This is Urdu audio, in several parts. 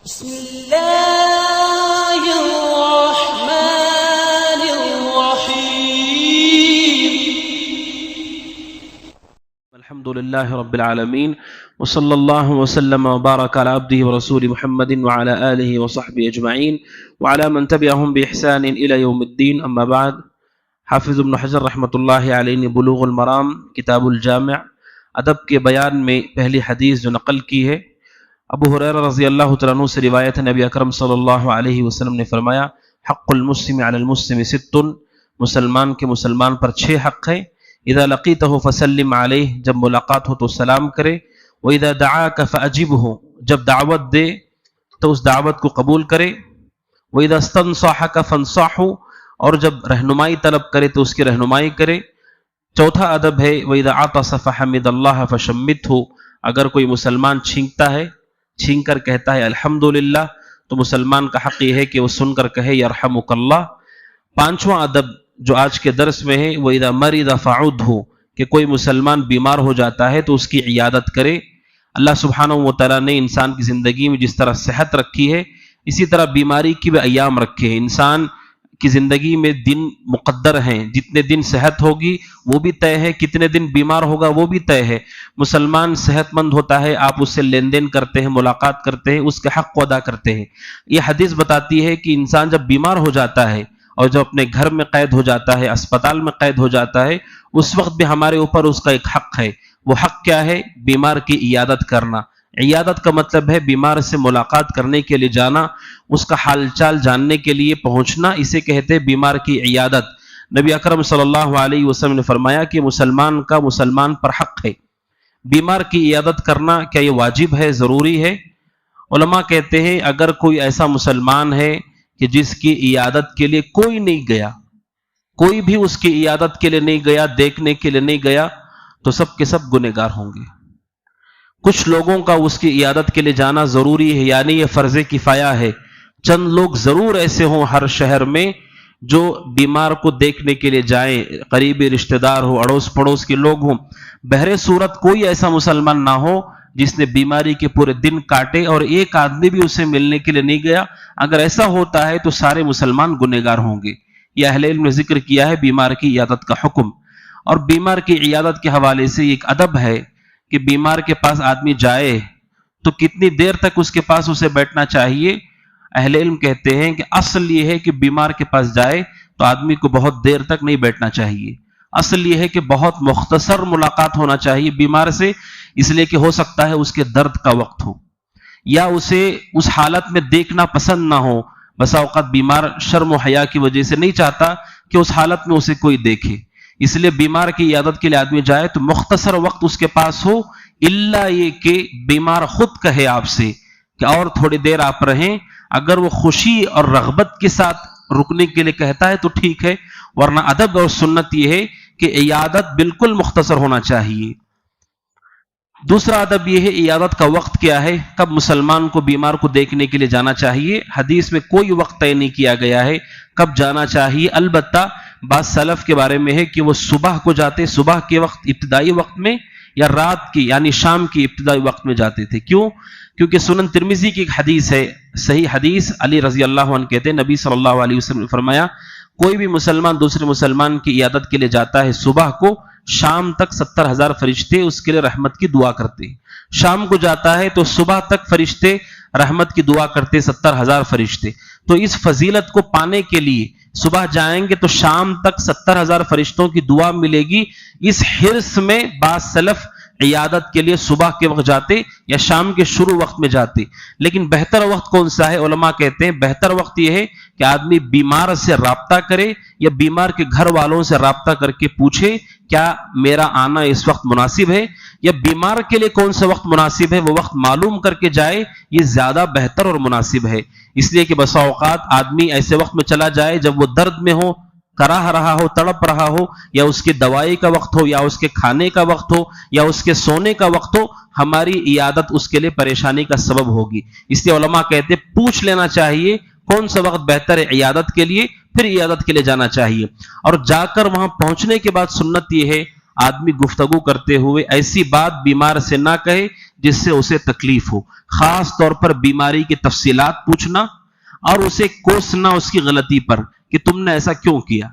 بسم الله الرحمن الرحيم الحمد لله رب العالمين وصلى الله وسلم وبارك على عبده ورسوله محمد وعلى آله وصحبه أجمعين وعلى من تبعهم بإحسان إلى يوم الدين. أما بعد، حافظ ابن حجر رحمۃ اللہ علیہ نے بلوغ المرام کتاب الجامع ادب کے بیان میں پہلی حدیث جو نقل کی ہے، ابو ہریرہ رضی اللہ تعالیٰ عنہ سے روایت ہے، نبی اکرم صلی اللہ علیہ وسلم نے فرمایا، حق المسلم علی المسلم ست، مسلمان کے مسلمان پر 6 حق ہیں. اذا لقیتہ فسلم علیہ، جب ملاقات ہو تو سلام کرے. واذا دعاک فاجبہ، جب دعوت دے تو اس دعوت کو قبول کرے. واذا استنصحک فانصحہ، اور جب رہنمائی طلب کرے تو اس کی رہنمائی کرے. چوتھا ادب ہے واذا عطس فحمد اللہ فشمتہ، اگر کوئی مسلمان چھینکتا ہے، چھینک کر کہتا ہے الحمدللہ، تو مسلمان کا حق یہ ہے کہ وہ سن کر کہے یرحمک اللہ. پانچواں ادب جو آج کے درس میں ہے، وَإِذَا مَرِضَ فَعُدْهُ، کہ کوئی مسلمان بیمار ہو جاتا ہے تو اس کی عیادت کرے. اللہ سبحانہ و تعالیٰ نے انسان کی زندگی میں جس طرح صحت رکھی ہے، اسی طرح بیماری کی بھی ایام رکھے ہیں. انسان کی زندگی میں دن مقدر ہیں، جتنے دن صحت ہوگی وہ بھی طے ہے، کتنے دن بیمار ہوگا وہ بھی طے ہے. مسلمان صحت مند ہوتا ہے، آپ اس سے لین دین کرتے ہیں، ملاقات کرتے ہیں، اس کے حق کو ادا کرتے ہیں. یہ حدیث بتاتی ہے کہ انسان جب بیمار ہو جاتا ہے اور جب اپنے گھر میں قید ہو جاتا ہے، اسپتال میں قید ہو جاتا ہے، اس وقت بھی ہمارے اوپر اس کا ایک حق ہے. وہ حق کیا ہے؟ بیمار کی عیادت کرنا. عیادت کا مطلب ہے بیمار سے ملاقات کرنے کے لیے جانا، اس کا حال چال جاننے کے لیے پہنچنا، اسے کہتے ہیں بیمار کی عیادت. نبی اکرم صلی اللہ علیہ وسلم نے فرمایا کہ مسلمان کا مسلمان پر حق ہے. بیمار کی عیادت کرنا کیا یہ واجب ہے، ضروری ہے؟ علماء کہتے ہیں اگر کوئی ایسا مسلمان ہے کہ جس کی عیادت کے لیے کوئی نہیں گیا، کوئی بھی اس کی عیادت کے لیے نہیں گیا، دیکھنے کے لیے نہیں گیا، تو سب کے سب گنہگار ہوں گے. کچھ لوگوں کا اس کی عیادت کے لیے جانا ضروری ہے، یعنی یہ فرض کفایہ ہے. چند لوگ ضرور ایسے ہوں ہر شہر میں جو بیمار کو دیکھنے کے لیے جائیں، قریبی رشتہ دار ہو، اڑوس پڑوس کے لوگ ہوں. بہر صورت کوئی ایسا مسلمان نہ ہو جس نے بیماری کے پورے دن کاٹے اور ایک آدمی بھی اسے ملنے کے لیے نہیں گیا. اگر ایسا ہوتا ہے تو سارے مسلمان گنہگار ہوں گے. یہ اہل علم نے ذکر کیا ہے بیمار کی عیادت کا حکم. اور بیمار کی عیادت کے حوالے سے ایک ادب ہے کہ بیمار کے پاس آدمی جائے تو کتنی دیر تک اس کے پاس اسے بیٹھنا چاہیے. اہل علم کہتے ہیں کہ اصل یہ ہے کہ بیمار کے پاس جائے تو آدمی کو بہت دیر تک نہیں بیٹھنا چاہیے. اصل یہ ہے کہ بہت مختصر ملاقات ہونا چاہیے بیمار سے، اس لیے کہ ہو سکتا ہے اس کے درد کا وقت ہو یا اسے اس حالت میں دیکھنا پسند نہ ہو. بسا اوقات بیمار شرم و حیا کی وجہ سے نہیں چاہتا کہ اس حالت میں اسے کوئی دیکھے، اس لیے بیمار کی عیادت کے لیے آدمی جائے تو مختصر وقت اس کے پاس ہو، الا یہ کہ بیمار خود کہے آپ سے کہ اور تھوڑی دیر آپ رہیں. اگر وہ خوشی اور رغبت کے ساتھ رکنے کے لیے کہتا ہے تو ٹھیک ہے، ورنہ ادب اور سنت یہ ہے کہ عیادت بالکل مختصر ہونا چاہیے. دوسرا ادب یہ ہے عیادت کا وقت کیا ہے، کب مسلمان کو بیمار کو دیکھنے کے لیے جانا چاہیے. حدیث میں کوئی وقت طے نہیں کیا گیا ہے کب جانا چاہیے. البتہ بعض سلف کے بارے میں ہے کہ وہ صبح کو جاتے، صبح کے وقت ابتدائی وقت میں، یا رات کی یعنی شام کی ابتدائی وقت میں جاتے تھے. کیوں؟ کیونکہ سنن ترمذی کی ایک حدیث ہے، صحیح حدیث، علی رضی اللہ عنہ کہتے ہیں نبی صلی اللہ علیہ وسلم نے فرمایا کوئی بھی مسلمان دوسرے مسلمان کی عیادت کے لیے جاتا ہے صبح کو، شام تک 70,000 فرشتے اس کے لیے رحمت کی دعا کرتے. شام کو جاتا ہے تو صبح تک فرشتے رحمت کی دعا کرتے، 70,000 فرشتے. تو اس فضیلت کو پانے کے لیے صبح جائیں گے تو شام تک 70,000 فرشتوں کی دعا ملے گی. اس حرص میں بعض سلف عیادت کے لیے صبح کے وقت جاتے یا شام کے شروع وقت میں جاتے. لیکن بہتر وقت کون سا ہے؟ علماء کہتے ہیں بہتر وقت یہ ہے کہ آدمی بیمار سے رابطہ کرے یا بیمار کے گھر والوں سے رابطہ کر کے پوچھے کیا میرا آنا اس وقت مناسب ہے، یا بیمار کے لیے کون سا وقت مناسب ہے وہ وقت معلوم کر کے جائے. یہ زیادہ بہتر اور مناسب ہے. اس لیے کہ بسا اوقات آدمی ایسے وقت میں چلا جائے جب وہ درد میں ہو، کراہ رہا ہو، تڑپ رہا ہو، یا اس کی دوائی کا وقت ہو، یا اس کے کھانے کا وقت ہو، یا اس کے سونے کا وقت ہو، ہماری عیادت اس کے لیے پریشانی کا سبب ہوگی. اس لیے علماء کہتے ہیں پوچھ لینا چاہیے کون سا وقت بہتر ہے عیادت کے لیے، پھر عیادت کے لیے جانا چاہیے. اور جا کر وہاں پہنچنے کے بعد سنت یہ ہے آدمی گفتگو کرتے ہوئے ایسی بات بیمار سے نہ کہے جس سے اسے تکلیف ہو، خاص طور پر بیماری کی تفصیلات پوچھنا اور اسے کوسنا اس کی غلطی پر کہ تم نے ایسا کیوں کیا،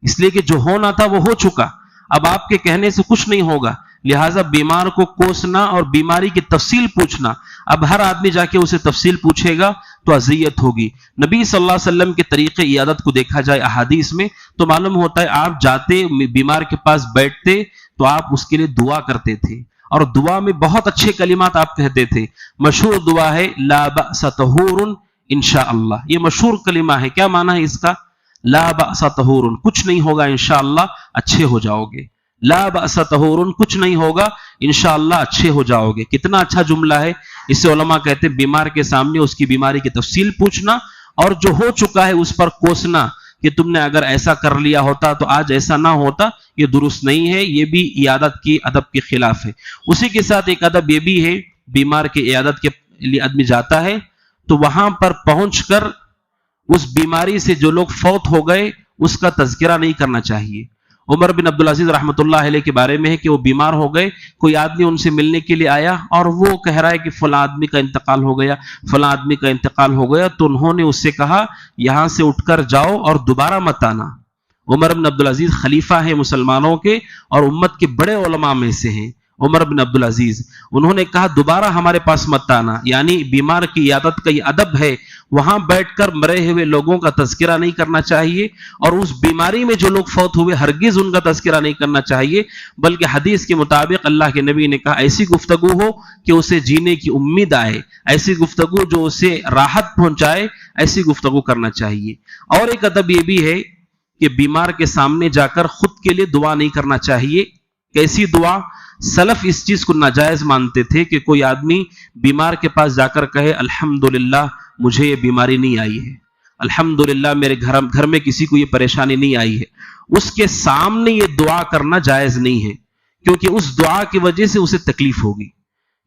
اس لیے کہ جو ہونا تھا وہ ہو چکا، اب آپ کے کہنے سے کچھ نہیں ہوگا، لہٰذا بیمار کو کوسنا اور بیماری کی تفصیل پوچھنا۔ اب ہر آدمی جا کے اسے تفصیل پوچھے گا تو اذیت ہوگی۔ نبی صلی اللہ علیہ وسلم کے طریقے عیادت کو دیکھا جائے احادیث میں تو معلوم ہوتا ہے آپ جاتے بیمار کے پاس بیٹھتے تو آپ اس کے لیے دعا کرتے تھے، اور دعا میں بہت اچھے کلمات آپ کہتے تھے۔ مشہور دعا ہے لا بأس طہور انشاءاللہ، یہ مشہور کلمہ ہے۔ کیا معنی ہے اس کا؟ لا بأس طہور، کچھ نہیں ہوگا انشاءاللہ اچھے ہو جاؤ گے۔ لا بأس طہور، کچھ نہیں ہوگا انشاءاللہ اچھے ہو جاؤ گے۔ کتنا اچھا جملہ ہے۔ اس سے علماء کہتے ہیں بیمار کے سامنے اس کی بیماری کی تفصیل پوچھنا اور جو ہو چکا ہے اس پر کوسنا کہ تم نے اگر ایسا کر لیا ہوتا تو آج ایسا نہ ہوتا، یہ درست نہیں ہے، یہ بھی عیادت کی ادب کے خلاف ہے۔ اسی کے ساتھ ایک ادب یہ بھی ہے، بیمار کے عیادت کے لیے آدمی جاتا ہے تو وہاں پر پہنچ کر اس بیماری سے جو لوگ فوت ہو گئے اس کا تذکرہ نہیں کرنا چاہیے۔ عمر بن عبدالعزیز رحمۃ اللہ علیہ کے بارے میں ہے کہ وہ بیمار ہو گئے، کوئی آدمی ان سے ملنے کے لیے آیا اور وہ کہہ رہا ہے کہ فلاں آدمی کا انتقال ہو گیا، فلاں آدمی کا انتقال ہو گیا، تو انہوں نے اس سے کہا یہاں سے اٹھ کر جاؤ اور دوبارہ مت آنا۔ عمر بن عبدالعزیز خلیفہ ہیں مسلمانوں کے اور امت کے بڑے علماء میں سے ہیں عمر بن عبدالعزیز، انہوں نے کہا دوبارہ ہمارے پاس مت آنا، یعنی بیمار کی عیادت کا یہ ادب ہے، وہاں بیٹھ کر مرے ہوئے لوگوں کا تذکرہ نہیں کرنا چاہیے، اور اس بیماری میں جو لوگ فوت ہوئے ہرگز ان کا تذکرہ نہیں کرنا چاہیے، بلکہ حدیث کے مطابق اللہ کے نبی نے کہا ایسی گفتگو ہو کہ اسے جینے کی امید آئے، ایسی گفتگو جو اسے راحت پہنچائے، ایسی گفتگو کرنا چاہیے۔ اور ایک ادب یہ بھی ہے کہ بیمار کے سامنے جا کر خود کے لیے دعا نہیں کرنا چاہیے۔ کیسی دعا؟ سلف اس چیز کو ناجائز مانتے تھے کہ کوئی آدمی بیمار کے پاس جا کر کہے الحمدللہ مجھے یہ بیماری نہیں آئی ہے، الحمدللہ میرے گھر میں کسی کو یہ پریشانی نہیں آئی ہے، اس کے سامنے یہ دعا کرنا جائز نہیں ہے، کیونکہ اس دعا کی وجہ سے اسے تکلیف ہوگی۔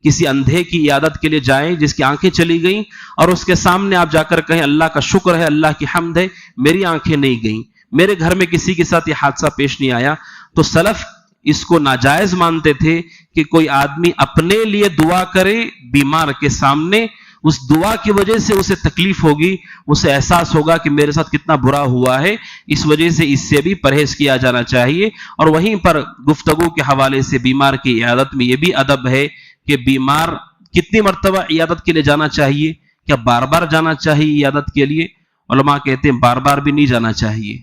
کسی اندھے کی عیادت کے لیے جائیں جس کی آنکھیں چلی گئیں اور اس کے سامنے آپ جا کر کہیں اللہ کا شکر ہے، اللہ کی حمد ہے، میری آنکھیں نہیں گئیں، میرے گھر میں کسی کے ساتھ یہ حادثہ پیش نہیں آیا، تو سلف اس کو ناجائز مانتے تھے کہ کوئی آدمی اپنے لیے دعا کرے بیمار کے سامنے، اس دعا کی وجہ سے اسے تکلیف ہوگی، اسے احساس ہوگا کہ میرے ساتھ کتنا برا ہوا ہے، اس وجہ سے اس سے بھی پرہیز کیا جانا چاہیے۔ اور وہیں پر گفتگو کے حوالے سے بیمار کی عیادت میں یہ بھی ادب ہے کہ بیمار کتنی مرتبہ عیادت کے لیے جانا چاہیے، کیا بار بار جانا چاہیے عیادت کے لیے؟ علماء کہتے ہیں بار بار بھی نہیں جانا چاہیے۔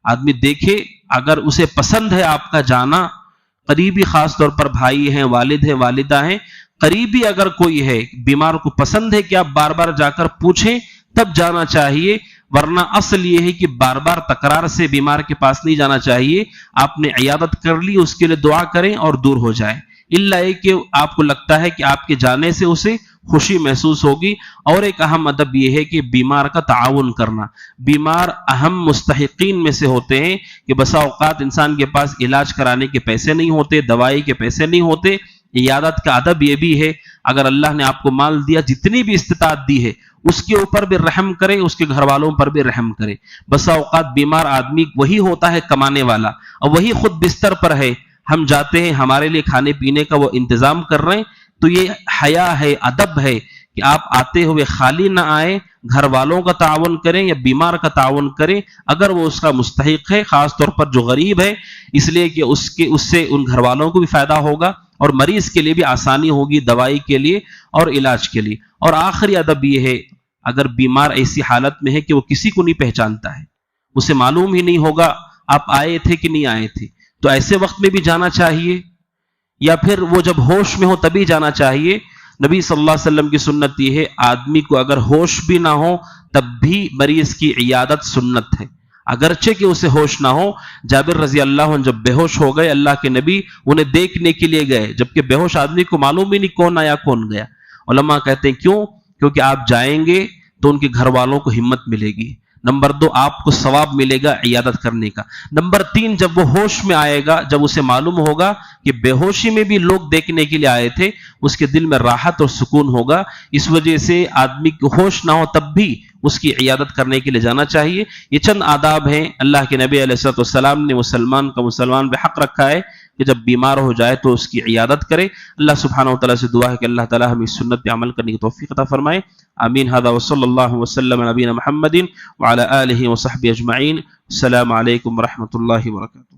آدمی دیکھے اگر اسے پسند ہے آپ کا جانا، قریبی خاص طور پر بھائی ہیں، والد ہیں، والدہ ہیں، قریبی اگر کوئی ہے بیمار کو پسند ہے کہ آپ بار بار جا کر پوچھیں تب جانا چاہیے، ورنہ اصل یہ ہے کہ بار بار تکرار سے بیمار کے پاس نہیں جانا چاہیے۔ آپ نے عیادت کر لی، اس کے لیے دعا کریں اور دور ہو جائے، الا یہ کہ آپ کو لگتا ہے کہ آپ کے جانے سے اسے خوشی محسوس ہوگی۔ اور ایک اہم ادب یہ ہے کہ بیمار کا تعاون کرنا۔ بیمار اہم مستحقین میں سے ہوتے ہیں کہ بسا اوقات انسان کے پاس علاج کرانے کے پیسے نہیں ہوتے، دوائی کے پیسے نہیں ہوتے۔ عیادت کا ادب یہ بھی ہے اگر اللہ نے آپ کو مال دیا، جتنی بھی استطاعت دی ہے اس کے اوپر بھی رحم کرے، اس کے گھر والوں پر بھی رحم کرے۔ بسا اوقات بیمار آدمی وہی ہوتا ہے کمانے والا اور وہی خود بستر پر ہے، ہم جاتے ہیں ہمارے لیے کھانے پینے کا وہ انتظام کر رہے ہیں، تو یہ حیا ہے، ادب ہے کہ آپ آتے ہوئے خالی نہ آئیں، گھر والوں کا تعاون کریں یا بیمار کا تعاون کریں اگر وہ اس کا مستحق ہے، خاص طور پر جو غریب ہے، اس لیے کہ اس سے ان گھر والوں کو بھی فائدہ ہوگا اور مریض کے لیے بھی آسانی ہوگی دوائی کے لیے اور علاج کے لیے۔ اور آخری ادب یہ ہے اگر بیمار ایسی حالت میں ہے کہ وہ کسی کو نہیں پہچانتا ہے، اسے معلوم ہی نہیں ہوگا آپ آئے تھے کہ نہیں آئے تھے، تو ایسے وقت میں بھی جانا چاہیے یا پھر وہ جب ہوش میں ہو تبھی جانا چاہیے۔ نبی صلی اللہ علیہ وسلم کی سنت یہ ہے آدمی کو اگر ہوش بھی نہ ہو تب بھی مریض کی عیادت سنت ہے، اگرچہ کہ اسے ہوش نہ ہو۔ جابر رضی اللہ عنہ جب بے ہوش ہو گئے، اللہ کے نبی انہیں دیکھنے کے لیے گئے، جبکہ بے ہوش آدمی کو معلوم ہی نہیں کون آیا کون گیا۔ علماء کہتے ہیں کیوں؟ کیونکہ آپ جائیں گے تو ان کے گھر والوں کو ہمت ملے گی، نمبر 2 آپ کو ثواب ملے گا عیادت کرنے کا، نمبر 3 جب وہ ہوش میں آئے گا، جب اسے معلوم ہوگا کہ بے ہوشی میں بھی لوگ دیکھنے کے لیے آئے تھے، اس کے دل میں راحت اور سکون ہوگا۔ اس وجہ سے آدمی کو ہوش نہ ہو تب بھی اس کی عیادت کرنے کے لیے جانا چاہیے۔ یہ چند آداب ہیں اللہ کے نبی علیہ الصلوۃ والسلام نے مسلمان پہ حق رکھا ہے کہ جب بیمار ہو جائے تو اس کی عیادت کرے۔ اللہ سبحانہ وتعالی سے دعا ہے کہ اللہ تعالی ہمیں اس سنت پہ عمل کرنے کی توفیق عطا فرمائے، آمین۔ ھذا وصلی اللہ وسلم علی نبینا محمد وعلی آلہ وصحبہ اجمعین۔ السلام علیکم ورحمۃ اللہ وبرکاتہ۔